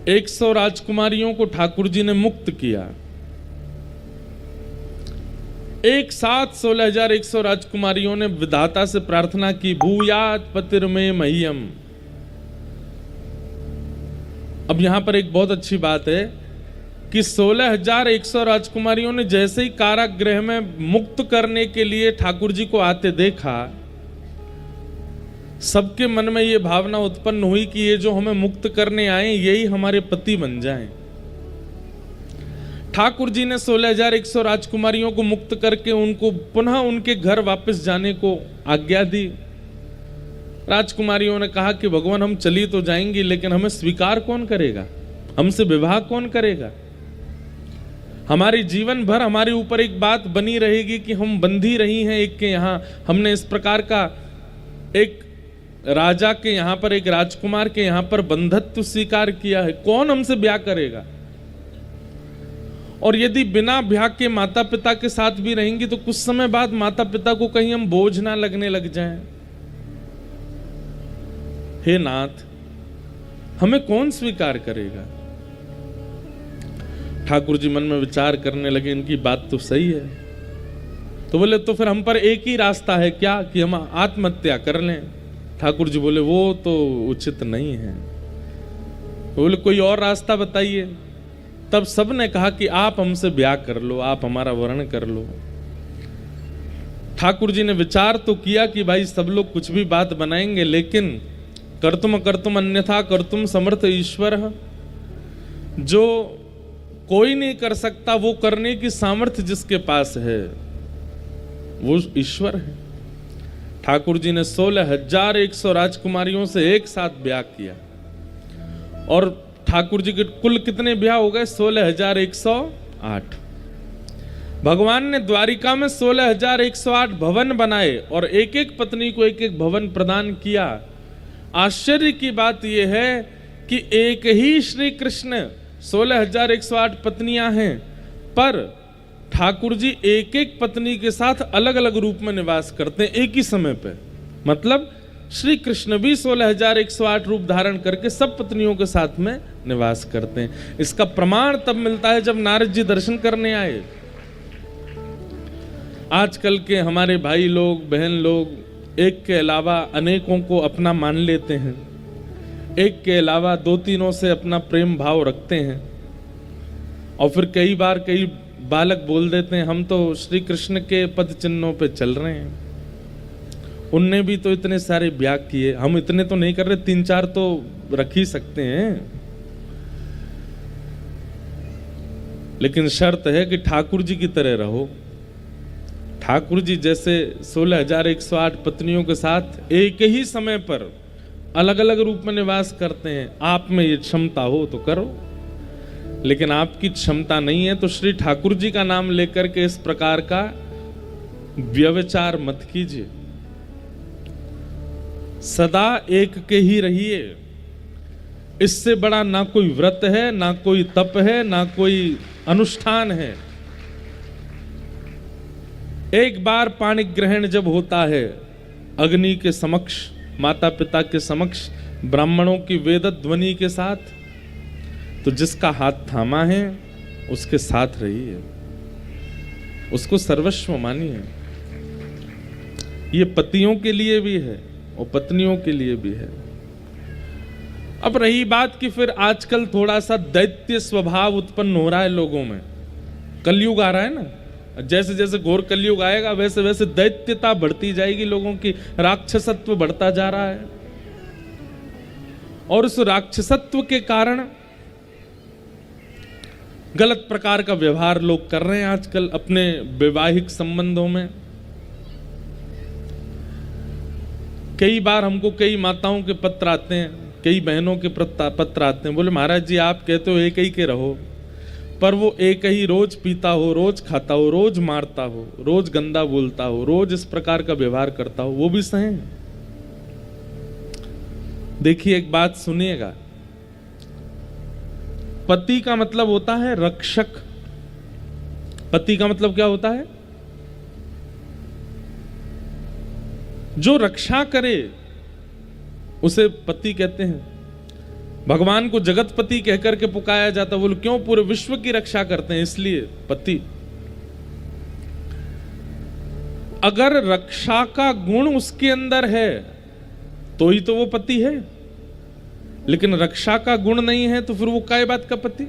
100 राजकुमारियों को ठाकुर जी ने मुक्त किया। एक साथ 16,100 राजकुमारियों ने विधाता से प्रार्थना की, भूयात पतिर्मे मह्यम। अब यहां पर एक बहुत अच्छी बात है कि 16,100 राजकुमारियों ने जैसे ही कारागृह में मुक्त करने के लिए ठाकुर जी को आते देखा, सबके मन में यह भावना उत्पन्न हुई कि ये जो हमें मुक्त करने आए यही हमारे पति बन जाएं। ठाकुर जी ने 16,100 राजकुमारियों को मुक्त करके उनको पुनः उनके घर वापस जाने को आज्ञा दी। राजकुमारियों ने कहा कि भगवान हम चली तो जाएंगी, लेकिन हमें स्वीकार कौन करेगा, हमसे विवाह कौन करेगा। हमारी जीवन भर हमारे ऊपर एक बात बनी रहेगी कि हम बंधी रही हैं एक के यहाँ। हमने इस प्रकार का एक राजा के यहाँ पर, एक राजकुमार के यहाँ पर बंधत्व स्वीकार किया है, कौन हमसे ब्याह करेगा। और यदि बिना ब्याह के माता पिता के साथ भी रहेंगी तो कुछ समय बाद माता पिता को कहीं हम बोझ ना लगने लग जाएं। हे नाथ, हमें कौन स्वीकार करेगा। ठाकुर जी मन में विचार करने लगे, इनकी बात तो सही है। तो बोले तो फिर हम पर एक ही रास्ता है क्या, कि हम आत्महत्या कर लें। ठाकुर जी बोले वो तो उचित नहीं है। बोले कोई और रास्ता बताइए। तब सबने कहा कि आप हमसे ब्याह कर लो, आप हमारा वर्ण कर लो। ठाकुर जी ने विचार तो किया कि भाई सब लोग कुछ भी बात बनाएंगे, लेकिन कर्तुम अन्यथा कर्तुम समर्थ ईश्वर। जो कोई नहीं कर सकता वो करने की सामर्थ्य जिसके पास है वो ईश्वर है। ठाकुर जी ने 16,100 राजकुमारियों से एक साथ ब्याह किया। और ठाकुर जी के कुल कितने ब्याह हो गए? 16,108। भगवान ने द्वारिका में 16,108 भवन बनाए और एक एक पत्नी को एक एक भवन प्रदान किया। आश्चर्य की बात यह है कि एक ही श्री कृष्ण 16,108 पत्नियां हैं, पर ठाकुर जी एक एक पत्नी के साथ अलग अलग रूप में निवास करते हैं एक ही समय पे। मतलब श्री कृष्ण भी 16,108 रूप धारण करके सब पत्नियों के साथ में निवास करते हैं। इसका प्रमाण तब मिलता है जब नारद जी दर्शन करने आए। आजकल के हमारे भाई लोग, बहन लोग एक के अलावा अनेकों को अपना मान लेते हैं, एक के अलावा दो तीनों से अपना प्रेम भाव रखते हैं, और फिर कई बार कई बालक बोल देते हैं हम तो श्री कृष्ण के पद चिन्हों पे चल रहे हैं। उनने भी तो इतने सारे ब्याह किए, हम इतने तो नहीं कर रहे, 3-4 तो रख ही सकते हैं। लेकिन शर्त है कि ठाकुर जी की तरह रहो। ठाकुर जी जैसे 16,108 पत्नियों के साथ एक ही समय पर अलग अलग रूप में निवास करते हैं। आप में ये क्षमता हो तो करो, लेकिन आपकी क्षमता नहीं है तो श्री ठाकुर जी का नाम लेकर के इस प्रकार का व्यभिचार मत कीजिए। सदा एक के ही रहिए। इससे बड़ा ना कोई व्रत है, ना कोई तप है, ना कोई अनुष्ठान है। एक बार पाणी ग्रहण जब होता है अग्नि के समक्ष, माता पिता के समक्ष, ब्राह्मणों की वेद ध्वनि के साथ, तो जिसका हाथ थामा है उसके साथ रहिए, उसको सर्वस्व मानिए। ये पतियों के लिए भी है और पत्नियों के लिए भी है। अब रही बात कि फिर आजकल थोड़ा सा दैत्य स्वभाव उत्पन्न हो रहा है लोगों में। कलयुग आ रहा है ना, जैसे जैसे घोर कलयुग आएगा वैसे वैसे दैत्यता बढ़ती जाएगी, लोगों की राक्षसत्व बढ़ता जा रहा है। और उस राक्षसत्व के कारण गलत प्रकार का व्यवहार लोग कर रहे हैं आजकल अपने वैवाहिक संबंधों में। कई बार हमको कई माताओं के पत्र आते हैं, कई बहनों के पत्र आते हैं, बोले महाराज जी आप कहते हो एक ही के रहो, पर वो एक ही रोज पीता हो, रोज खाता हो, रोज मारता हो, रोज गंदा बोलता हो, रोज इस प्रकार का व्यवहार करता हो, वो भी सहे। देखिए एक बात सुनिएगा, पति का मतलब होता है रक्षक। पति का मतलब क्या होता है? जो रक्षा करे उसे पति कहते हैं। भगवान को जगतपति कहकर के पुकारा जाता। बोले क्यों? पूरे विश्व की रक्षा करते हैं, इसलिए पति। अगर रक्षा का गुण उसके अंदर है तो ही तो वो पति है, लेकिन रक्षा का गुण नहीं है तो फिर वो काय बात का पति?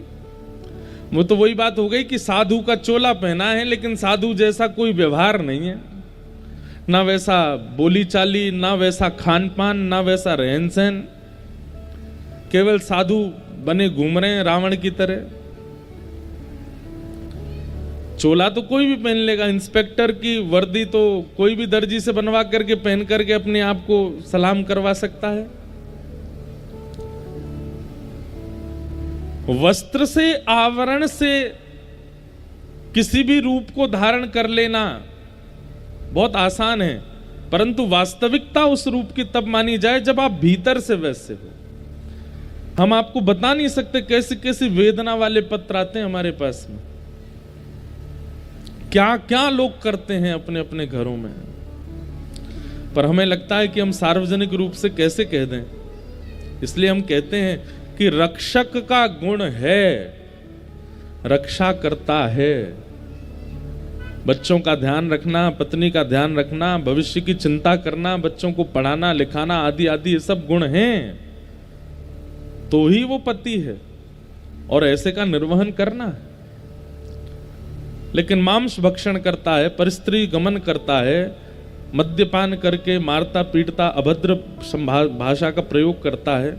वो तो वही बात हो गई कि साधु का चोला पहना है लेकिन साधु जैसा कोई व्यवहार नहीं है, ना वैसा बोली चाली, ना वैसा खान पान, ना वैसा रहन सहन, केवल साधु बने घूम रहे हैं रावण की तरह। चोला तो कोई भी पहन लेगा, इंस्पेक्टर की वर्दी तो कोई भी दर्जी से बनवा करके पहन करके अपने आप को सलाम करवा सकता है। वस्त्र से, आवरण से किसी भी रूप को धारण कर लेना बहुत आसान है, परंतु वास्तविकता उस रूप की तब मानी जाए जब आप भीतर से वैसे हो। हम आपको बता नहीं सकते कैसी कैसी वेदना वाले पत्र आते हैं हमारे पास में, क्या क्या लोग करते हैं अपने अपने घरों में, पर हमें लगता है कि हम सार्वजनिक रूप से कैसे कह दें। इसलिए हम कहते हैं कि रक्षक का गुण है, रक्षा करता है। बच्चों का ध्यान रखना, पत्नी का ध्यान रखना, भविष्य की चिंता करना, बच्चों को पढ़ाना लिखाना आदि आदि ये सब गुण हैं तो ही वो पति है और ऐसे का निर्वहन करना है। लेकिन मांस भक्षण करता है, परस्त्री गमन करता है, मद्यपान करके मारता पीटता अभद्र भाषा का प्रयोग करता है,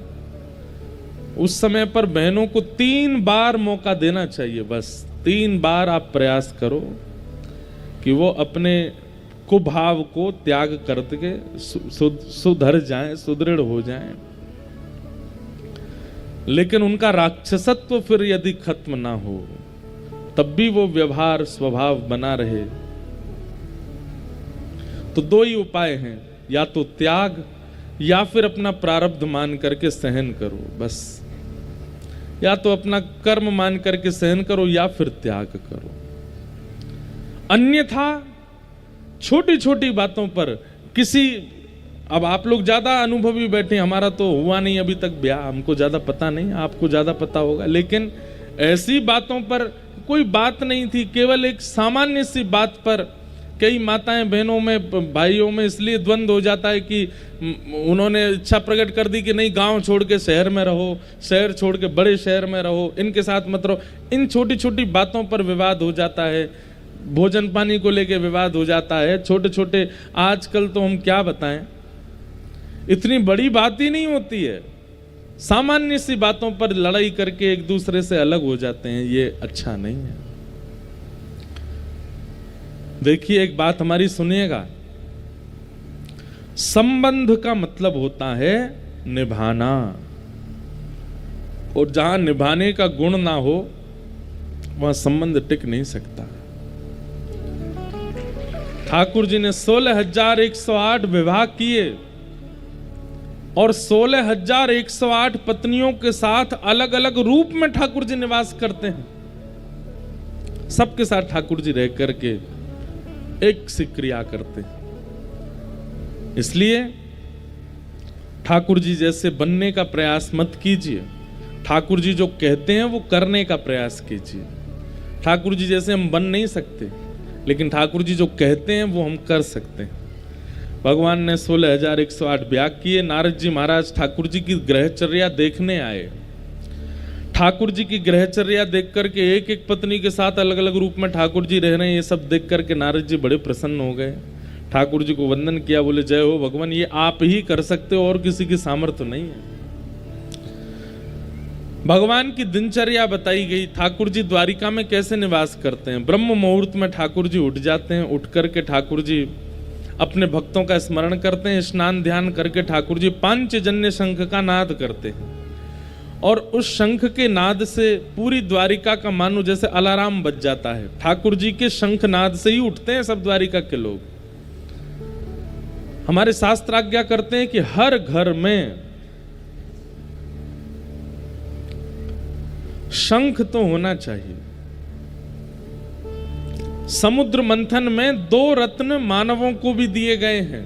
उस समय पर बहनों को 3 बार मौका देना चाहिए। बस 3 बार आप प्रयास करो कि वो अपने कुभाव को त्याग करके सुधर जाएं, सुदृढ़ हो जाएं। लेकिन उनका राक्षसत्व फिर यदि खत्म ना हो तब भी वो व्यवहार स्वभाव बना रहे तो 2 ही उपाय हैं, या तो त्याग या फिर अपना प्रारब्ध मान करके सहन करो। बस या तो अपना कर्म मान करके सहन करो या फिर त्याग करो। अन्यथा छोटी छोटी बातों पर किसी, अब आप लोग ज्यादा अनुभवी बैठे, हमारा तो हुआ नहीं अभी तक ब्याह, हमको ज्यादा पता नहीं, आपको ज्यादा पता होगा, लेकिन ऐसी बातों पर कोई बात नहीं थी, केवल एक सामान्य सी बात पर कई माताएं बहनों में भाइयों में इसलिए द्वंद्व हो जाता है कि उन्होंने इच्छा प्रकट कर दी कि नहीं गांव छोड़ के शहर में रहो, शहर छोड़ के बड़े शहर में रहो, इनके साथ मत रहो। इन छोटी छोटी बातों पर विवाद हो जाता है, भोजन पानी को लेके विवाद हो जाता है, छोटे छोटे, आजकल तो हम क्या बताएं, इतनी बड़ी बात ही नहीं होती है, सामान्य सी बातों पर लड़ाई करके एक दूसरे से अलग हो जाते हैं, ये अच्छा नहीं है। देखिए एक बात हमारी सुनिएगा, संबंध का मतलब होता है निभाना, और जहां निभाने का गुण ना हो वहां संबंध टिक नहीं सकता। ठाकुर जी ने 16,108 विवाह किए और 16,108 पत्नियों के साथ अलग अलग रूप में ठाकुर जी निवास करते हैं। सबके साथ ठाकुर जी रह करके एक सी क्रिया करते हैं। इसलिए ठाकुर जी जैसे बनने का प्रयास मत कीजिए, ठाकुर जी जो कहते हैं वो करने का प्रयास कीजिए। ठाकुर जी जैसे हम बन नहीं सकते, लेकिन ठाकुर जी जो कहते हैं वो हम कर सकते हैं। भगवान ने 16,108 ब्याह किए। नारद जी महाराज ठाकुर जी की ग्रहचर्या देखने आए। ठाकुर जी की ग्रहचर्या देख करके एक एक पत्नी के साथ अलग अलग रूप में ठाकुर जी रह रहे हैं, ये सब देख करके नारद जी बड़े प्रसन्न हो गए। ठाकुर जी को वंदन किया, बोले जय हो भगवान, ये आप ही कर सकते हो और किसी की सामर्थ्य नहीं है। भगवान की दिनचर्या बताई गई, ठाकुर जी द्वारिका में कैसे निवास करते हैं। ब्रह्म मुहूर्त में ठाकुर जी उठ जाते हैं, उठ करके ठाकुर जी अपने भक्तों का स्मरण करते हैं, स्नान ध्यान करके ठाकुर जी पांचजन्य शंख का नाद करते हैं, और उस शंख के नाद से पूरी द्वारिका का मानो जैसे अलार्म बज जाता है। ठाकुर जी के शंख नाद से ही उठते हैं सब द्वारिका के लोग। हमारे शास्त्र आज्ञा करते हैं कि हर घर में शंख तो होना चाहिए। समुद्र मंथन में 2 रत्न मानवों को भी दिए गए हैं,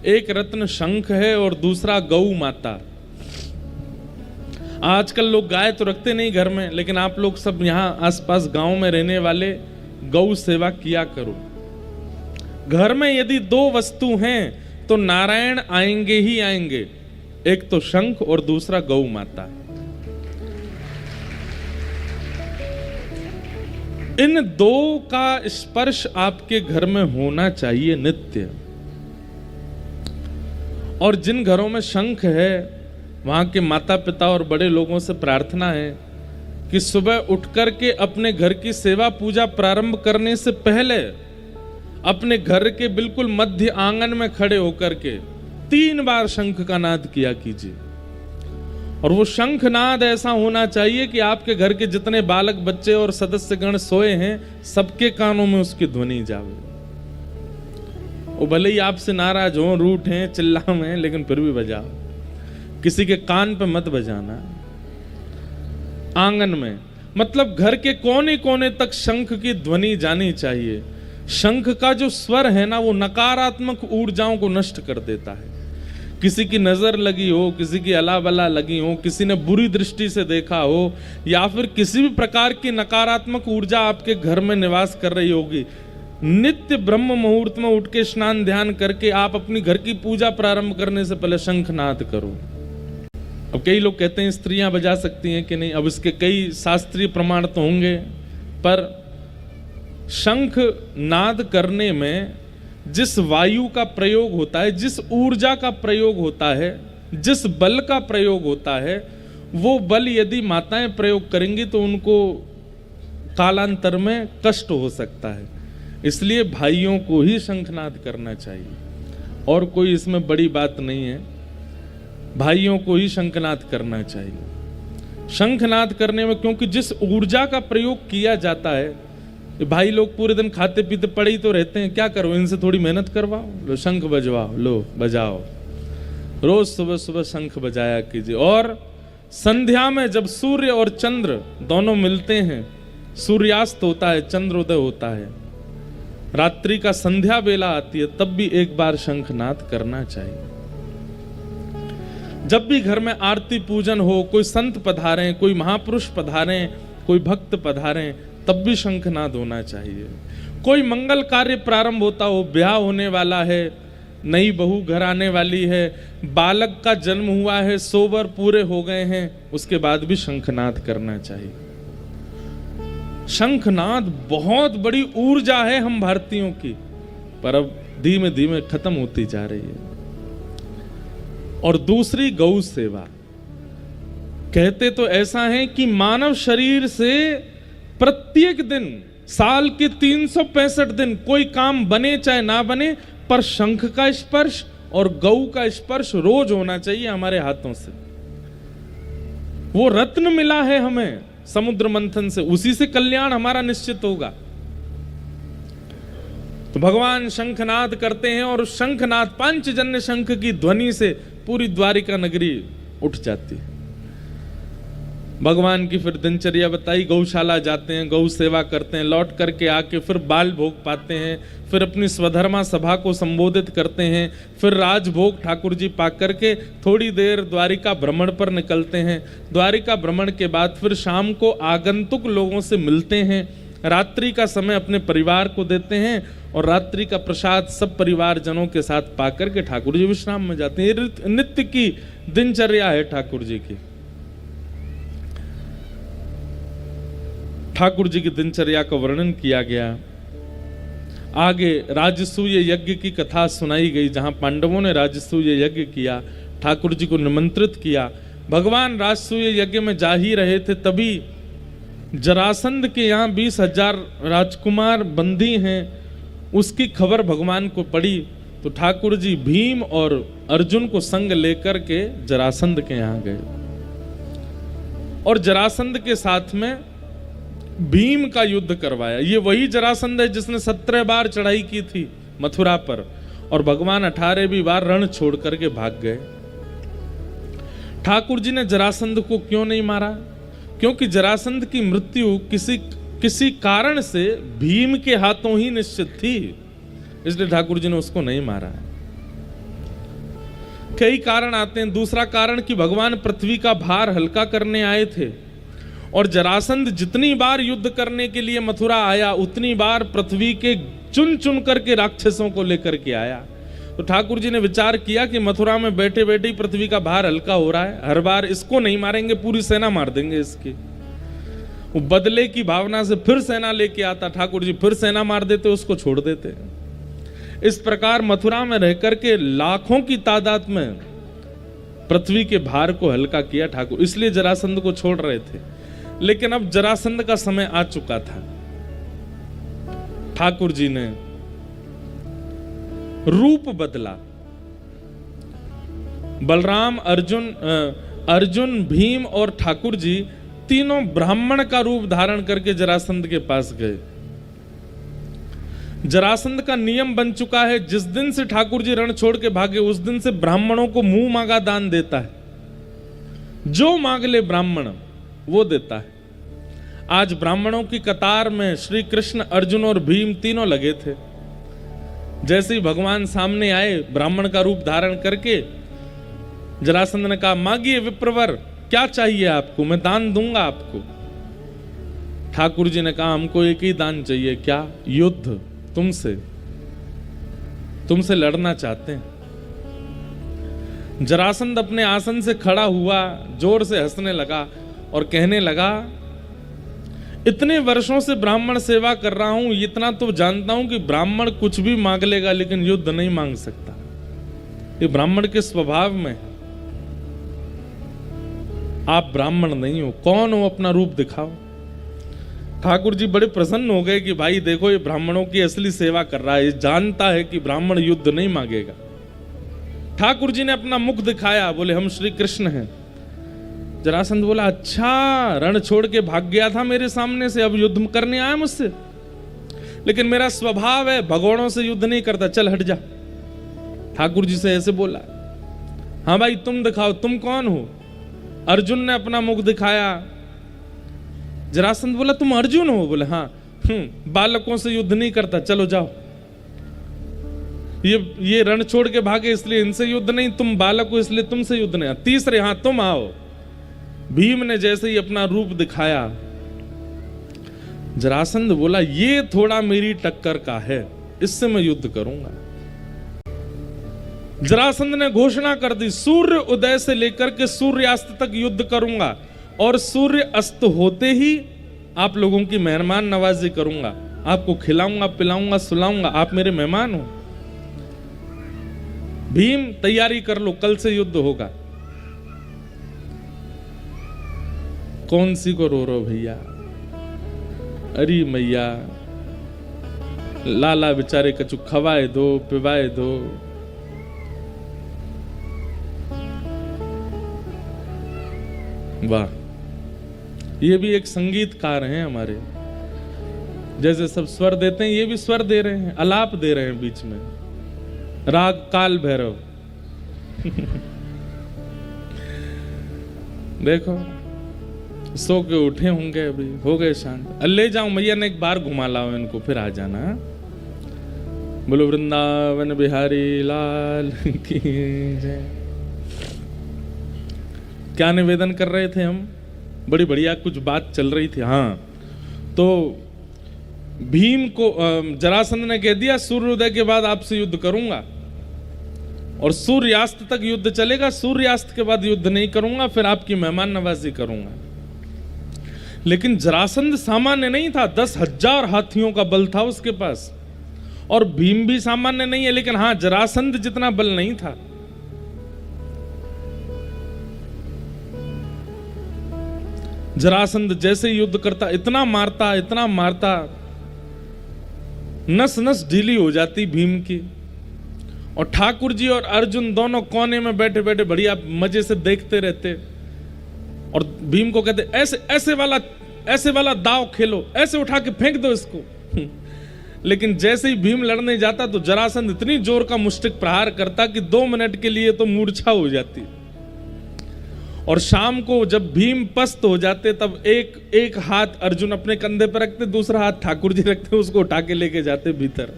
एक रत्न शंख है और दूसरा गौ माता। आजकल लोग गाय तो रखते नहीं घर में, लेकिन आप लोग सब यहाँ आसपास गांव में रहने वाले गौ सेवा किया करो। घर में यदि 2 वस्तु हैं तो नारायण आएंगे ही आएंगे, एक तो शंख और दूसरा गौ माता। इन 2 का स्पर्श आपके घर में होना चाहिए नित्य। और जिन घरों में शंख है वहां के माता पिता और बड़े लोगों से प्रार्थना है कि सुबह उठकर के अपने घर की सेवा पूजा प्रारंभ करने से पहले अपने घर के बिल्कुल मध्य आंगन में खड़े होकर के 3 बार शंख का नाद किया कीजिए। और वो शंख नाद ऐसा होना चाहिए कि आपके घर के जितने बालक बच्चे और सदस्यगण सोए हैं सबके कानों में उसकी ध्वनि जावे। वो भले ही आपसे नाराज हो, रूठ हैं, चिल्लाएं, लेकिन फिर भी बजाओ। किसी के कान पे मत बजाना। आंगन में मतलब घर के कोने कोने तक शंख की ध्वनि जानी चाहिए। शंख का जो स्वर है ना, वो नकारात्मक ऊर्जाओं को नष्ट कर देता है। किसी की नजर लगी हो, किसी की अला बला लगी हो, किसी ने बुरी दृष्टि से देखा हो, या फिर किसी भी प्रकार की नकारात्मक ऊर्जा आपके घर में निवास कर रही होगी, नित्य ब्रह्म मुहूर्त में उठ के स्नान ध्यान करके आप अपनी घर की पूजा प्रारंभ करने से पहले शंखनाद करो। अब कई लोग कहते हैं स्त्रियां बजा सकती हैं कि नहीं, अब इसके कई शास्त्रीय प्रमाण तो होंगे, पर शंख नाद करने में जिस वायु का प्रयोग होता है, जिस ऊर्जा का प्रयोग होता है, जिस बल का प्रयोग होता है, वो बल यदि माताएं प्रयोग करेंगी तो उनको कालांतर में कष्ट हो सकता है। इसलिए भाइयों को ही शंखनाद करना चाहिए, और कोई इसमें बड़ी बात नहीं है। भाइयों को ही शंखनाद करना चाहिए। शंखनाद करने में क्योंकि जिस ऊर्जा का प्रयोग किया जाता है, भाई लोग पूरे दिन खाते पीते पड़े ही तो रहते हैं, क्या करो, इनसे थोड़ी मेहनत करवाओ, लो शंख बजवाओ, लो बजाओ। रोज सुबह सुबह शंख बजाया कीजिए। और संध्या में जब सूर्य और चंद्र दोनों मिलते हैं, सूर्यास्त होता है, चंद्रोदय होता है, रात्रि का संध्या बेला आती है, तब भी एक बार शंखनाद करना चाहिए। जब भी घर में आरती पूजन हो, कोई संत पधारे, कोई महापुरुष पधारे, कोई भक्त पधारे, तब भी शंखनाद होना चाहिए। कोई मंगल कार्य प्रारंभ होता हो, ब्याह होने वाला है, नई बहू घर आने वाली है, बालक का जन्म हुआ है, 100 वर पूरे हो गए हैं, उसके बाद भी शंखनाद करना चाहिए। शंखनाद बहुत बड़ी ऊर्जा है हम भारतीयों की, पर अब धीमे धीमे खत्म होती जा रही है। और दूसरी गौ सेवा। कहते तो ऐसा है कि मानव शरीर से प्रत्येक दिन साल के 365 दिन कोई काम बने चाहे ना बने, पर शंख का स्पर्श और गौ का स्पर्श रोज होना चाहिए हमारे हाथों से। वो रत्न मिला है हमें समुद्र मंथन से, उसी से कल्याण हमारा निश्चित होगा। तो भगवान शंखनाद करते हैं, और शंखनाद पंचजन्य शंख की ध्वनि से पूरी द्वारिका नगरी उठ जाती है। भगवान की फिर दिनचर्या बताई, गौशाला जाते हैं, गौ सेवा करते हैं, लौट करके आके फिर बाल भोग पाते हैं, फिर अपनी स्वधर्मा सभा को संबोधित करते हैं, फिर राजभोग ठाकुर जी पा करके थोड़ी देर द्वारिका भ्रमण पर निकलते हैं। द्वारिका भ्रमण के बाद फिर शाम को आगंतुक लोगों से मिलते हैं, रात्रि का समय अपने परिवार को देते हैं, और रात्रि का प्रसाद सब परिवार जनों के साथ पाकर के ठाकुर जी विश्राम में जाते हैं। ये नित्य की दिनचर्या है ठाकुर जी की। ठाकुर जी की दिनचर्या का वर्णन किया गया। आगे राजसूय यज्ञ की कथा सुनाई गई, जहां पांडवों ने राजसूय यज्ञ किया, ठाकुर जी को निमंत्रित किया। भगवान राजसूय यज्ञ में जा ही रहे थे, तभी जरासंध के यहाँ 20,000 राजकुमार बंदी हैं, उसकी खबर भगवान को पड़ी। तो ठाकुर जी भीम और अर्जुन को संग लेकर के जरासंध के यहाँ गए, और जरासंध के साथ में भीम का युद्ध करवाया। ये वही जरासंध है जिसने 17 बार चढ़ाई की थी मथुरा पर, और भगवान 18वीं बार रण छोड़ करके भाग गए। ठाकुर जी ने जरासंध को क्यों नहीं मारा? क्योंकि जरासंध की मृत्यु किसी कारण से भीम के हाथों ही निश्चित थी, इसलिए ठाकुर जी ने उसको नहीं मारा। कई कारण आते हैं। दूसरा कारण कि भगवान पृथ्वी का भार हल्का करने आए थे, और जरासंध जितनी बार युद्ध करने के लिए मथुरा आया उतनी बार पृथ्वी के चुन चुन करके राक्षसों को लेकर के आया। तो ठाकुर जी ने विचार किया कि मथुरा में बैठे बैठे ही पृथ्वी का भार हल्का हो रहा है, हर बार इसको नहीं मारेंगे पूरी सेना मार देंगे इसकी। वो बदले की भावना से फिर सेना लेके आता, ठाकुर जी फिर सेना मार देते, उसको छोड़ देते। इस प्रकार मथुरा में रह करके लाखों की तादाद में पृथ्वी के भार को हल्का किया ठाकुर, इसलिए जरासंध को छोड़ रहे थे। लेकिन अब जरासंध का समय आ चुका था। ठाकुर जी ने रूप बदला। बलराम, अर्जुन, भीम और ठाकुर जी तीनों ब्राह्मण का रूप धारण करके जरासंध के पास गए। जरासंध का नियम बन चुका है, जिस दिन से ठाकुर जी रण छोड़ के भागे उस दिन से ब्राह्मणों को मुंह मांगा दान देता है। जो मांग ले ब्राह्मण वो देता है। आज ब्राह्मणों की कतार में श्री कृष्ण, अर्जुन और भीम तीनों लगे थे। जैसे ही भगवान सामने आए ब्राह्मण का रूप धारण करके, जरासंध ने कहा, मांगिए विप्रवर, क्या चाहिए आपको, मैं दान दूंगा आपको। ठाकुर जी ने कहा, हमको एक ही दान चाहिए। क्या? युद्ध। तुमसे लड़ना चाहते हैं। जरासंध अपने आसन से खड़ा हुआ, जोर से हंसने लगा और कहने लगा, इतने वर्षों से ब्राह्मण सेवा कर रहा हूं, इतना तो जानता हूं कि ब्राह्मण कुछ भी मांग लेगा लेकिन युद्ध नहीं मांग सकता। ये ब्राह्मण के स्वभाव में। आप ब्राह्मण नहीं हो, कौन हो, अपना रूप दिखाओ। ठाकुर जी बड़े प्रसन्न हो गए कि भाई देखो ये ब्राह्मणों की असली सेवा कर रहा है, ये जानता है कि ब्राह्मण युद्ध नहीं मांगेगा। ठाकुर जी ने अपना मुख दिखाया, बोले हम श्री कृष्ण हैं। जरासंध बोला, अच्छा, रण छोड़ के भाग गया था मेरे सामने से, अब युद्ध करने आया मुझसे? लेकिन मेरा स्वभाव है भगोड़ों से युद्ध नहीं करता, चल हट जा। ठाकुर जी से ऐसे बोला। हाँ भाई तुम दिखाओ, तुम कौन हो? अर्जुन ने अपना मुख दिखाया। जरासंध बोला, तुम अर्जुन हो? बोले हाँ। बालकों से युद्ध नहीं करता, चलो जाओ। ये रण छोड़ के भागे इसलिए इनसे युद्ध नहीं, तुम बालक हो इसलिए तुमसे युद्ध नहीं। तीसरे, हाँ तुम आओ। भीम ने जैसे ही अपना रूप दिखाया, जरासंध बोला, ये थोड़ा मेरी टक्कर का है, इससे मैं युद्ध करूंगा। जरासंध ने घोषणा कर दी, सूर्य उदय से लेकर के सूर्यास्त तक युद्ध करूंगा, और सूर्य अस्त होते ही आप लोगों की मेहमान नवाजी करूंगा, आपको खिलाऊंगा, पिलाऊंगा, सुलाऊंगा, आप मेरे मेहमान हो। भीम तैयारी कर लो, कल से युद्ध होगा। कौन सी को रो रो भैया? अरे मैया, लाला बेचारे कछु खवाए दो, पिवाए दो। वाह, ये भी एक संगीतकार हैं हमारे। जैसे सब स्वर देते हैं, ये भी स्वर दे रहे हैं, आलाप दे रहे हैं बीच में। राग काल भैरव। देखो, सो के उठे होंगे, अभी हो गए शांत। ले जाऊं मैया ने एक बार घुमा लाओ इनको, फिर आ जाना। बोलो वृंदावन बिहारी लाल की जय। क्या निवेदन कर रहे थे हम? बड़ी बढ़िया कुछ बात चल रही थी। हाँ, तो भीम को जरासंध ने कह दिया, सूर्योदय के बाद आपसे युद्ध करूंगा और सूर्यास्त तक युद्ध चलेगा, सूर्यास्त के बाद युद्ध नहीं करूंगा, फिर आपकी मेहमान नवाजी करूंगा। लेकिन जरासंध सामान्य नहीं था, 10,000 हाथियों का बल था उसके पास, और भीम भी सामान्य नहीं है, लेकिन हाँ जरासंध जितना बल नहीं था। जरासंध जैसे युद्ध करता, इतना मारता, नस नस ढीली हो जाती भीम की। और ठाकुर जी और अर्जुन दोनों कोने में बैठे बैठे बढ़िया मजे से देखते रहते, और भीम को कहते, ऐसे वाला दाव खेलो, ऐसे उठा के फेंक दो इसको। लेकिन जैसे ही भीम लड़ने जाता तो जरासंध इतनी जोर का मुष्टिक प्रहार करता कि 2 मिनट के लिए तो मूर्छा हो जाती। और शाम को जब भीम पस्त हो जाते तब एक हाथ अर्जुन अपने कंधे पर रखते, दूसरा हाथ ठाकुर जी रखते, उसको उठा के लेके जाते भीतर।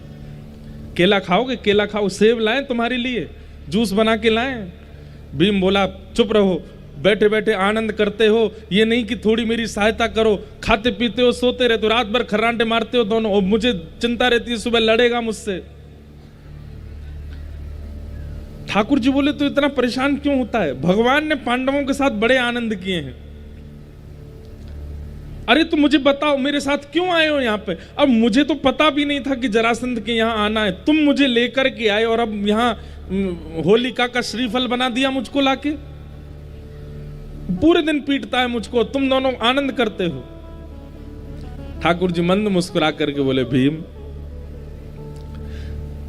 केला खाओगे? केला खाओ, सेब लाएं तुम्हारे लिए, जूस बना के लाएं, भीम बोला चुप रहो, बैठे बैठे आनंद करते हो, ये नहीं कि थोड़ी मेरी सहायता करो, खाते पीते हो, सोते रहते हो, रात भर खर्राटे मारते हो दोनों, और मुझे चिंता रहती है सुबह लड़ेगा मुझसे। ठाकुर जी बोले तो इतना परेशान क्यों होता है? भगवान ने पांडवों के साथ बड़े आनंद किए हैं। अरे तो मुझे बताओ मेरे साथ क्यों आए हो यहाँ पे? अब मुझे तो पता भी नहीं था कि जरासंध के यहाँ आना है, तुम मुझे लेकर के आए और अब यहाँ होलिका का श्रीफल बना दिया मुझको लाके, पूरे दिन पीटता है मुझको, तुम दोनों आनंद करते हो। ठाकुर जी मंद मुस्कुरा करके बोले भीम,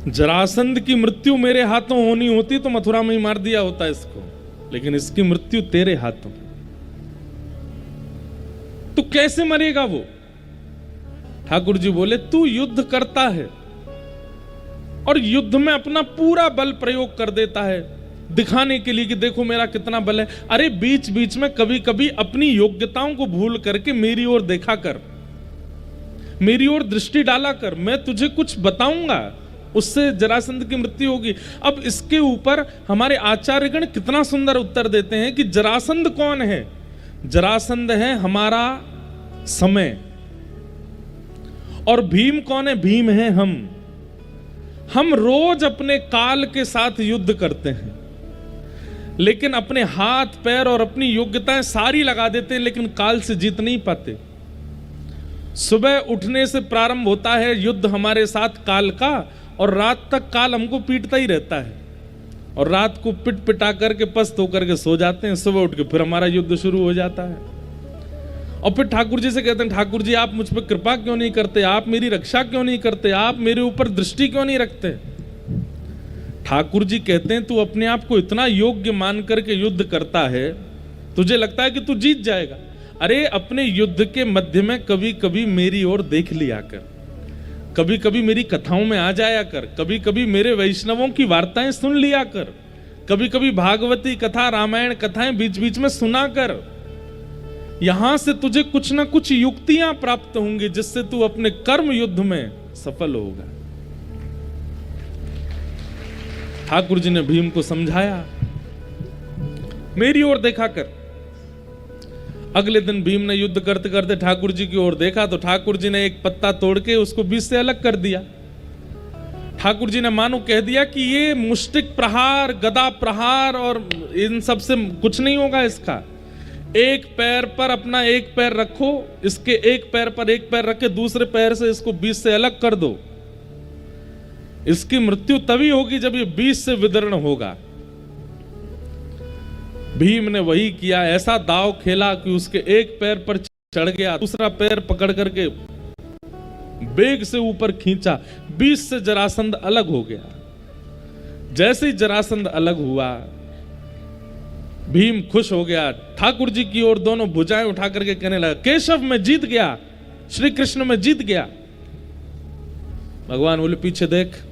जरासंध की मृत्यु मेरे हाथों होनी होती तो मथुरा में ही मार दिया होता इसको, लेकिन इसकी मृत्यु तेरे हाथों, तो कैसे मरेगा वो? ठाकुर जी बोले तू युद्ध करता है और युद्ध में अपना पूरा बल प्रयोग कर देता है दिखाने के लिए कि देखो मेरा कितना बल है। अरे बीच बीच में कभी कभी अपनी योग्यताओं को भूल करके मेरी ओर देखा कर, मेरी ओर दृष्टि डाला कर, मैं तुझे कुछ बताऊंगा, उससे जरासंध की मृत्यु होगी। अब इसके ऊपर हमारे आचार्यगण कितना सुंदर उत्तर देते हैं कि जरासंध कौन है? जरासंध है हमारा समय, और भीम कौन है? भीम है हम रोज अपने काल के साथ युद्ध करते हैं, लेकिन अपने हाथ पैर और अपनी योग्यताएं सारी लगा देते हैं, लेकिन काल से जीत नहीं पाते। सुबह उठने से प्रारंभ होता है युद्ध हमारे साथ काल का, और रात तक काल हमको पीटता ही रहता है, और रात को पिट पिटा करके पस्त होकर के सो जाते हैं। सुबह उठ के फिर हमारा युद्ध शुरू हो जाता है, और फिर ठाकुर जी से कहते हैं ठाकुर जी आप मुझ पर कृपा क्यों नहीं करते, आप मेरी रक्षा क्यों नहीं करते, आप मेरे ऊपर दृष्टि क्यों नहीं रखते? ठाकुर जी कहते हैं तू अपने आप को इतना योग्य मान करके युद्ध करता है, तुझे लगता है कि तू जीत जाएगा। अरे अपने युद्ध के मध्य में कभी कभी मेरी ओर देख लिया कर, कभी कभी मेरी कथाओं में आ जाया कर, कभी कभी मेरे वैष्णवों की वार्ताएं सुन लिया कर, कभी कभी भागवती कथा रामायण कथाएं बीच बीच में सुना कर। यहां से तुझे कुछ ना कुछ युक्तियां प्राप्त होंगी जिससे तू अपने कर्म युद्ध में सफल होगा। ठाकुर जी ने भीम को समझाया, मेरी ओर देखा कर। अगले दिन भीम ने युद्ध करते करते ठाकुर जी की ओर देखा तो ठाकुर जी ने एक पत्ता तोड़ के उसको बीच से अलग कर दिया। ठाकुर जी ने मानो कह दिया कि ये मुष्टिक प्रहार, गदा प्रहार और इन सब से कुछ नहीं होगा इसका। एक पैर पर अपना एक पैर रखो, इसके एक पैर पर एक पैर रख के दूसरे पैर से इसको बीच से अलग कर दो। इसकी मृत्यु तभी होगी जब ये बीच से विदीर्ण होगा। भीम ने वही किया, ऐसा दांव खेला कि उसके एक पैर पर चढ़ गया, दूसरा पैर पकड़ करके वेग से ऊपर खींचा, बीच से जरासंध अलग हो गया। जैसे ही जरासंध अलग हुआ भीम खुश हो गया, ठाकुर जी की ओर दोनों भुजाएं उठा करके कहने लगा केशव मैं जीत गया, श्री कृष्ण मैं जीत गया। भगवान बोले पीछे देख।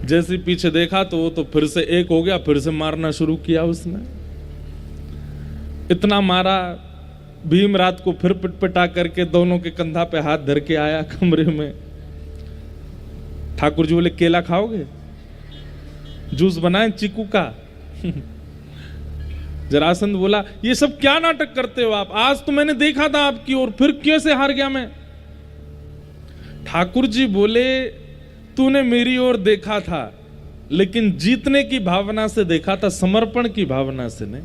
जैसे पीछे देखा तो वो तो फिर से एक हो गया, फिर से मारना शुरू किया उसने। इतना मारा, भीम रात को फिर पिटपिटा करके दोनों के कंधा पे हाथ धर के आया कमरे में। ठाकुर जी बोले केला खाओगे, जूस बनाए चीकू का। जरासंध बोला ये सब क्या नाटक करते हो आप, आज तो मैंने देखा था आपकी ओर, फिर कैसे हार गया मैं? ठाकुर जी बोले तूने मेरी ओर देखा था लेकिन जीतने की भावना से देखा था, समर्पण की भावना से नहीं।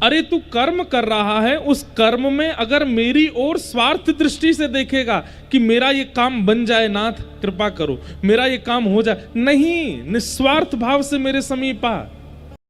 अरे तू कर्म कर रहा है, उस कर्म में अगर मेरी ओर स्वार्थ दृष्टि से देखेगा कि मेरा ये काम बन जाए, नाथ कृपा करो मेरा ये काम हो जाए, नहीं, निस्वार्थ भाव से मेरे समीप आ।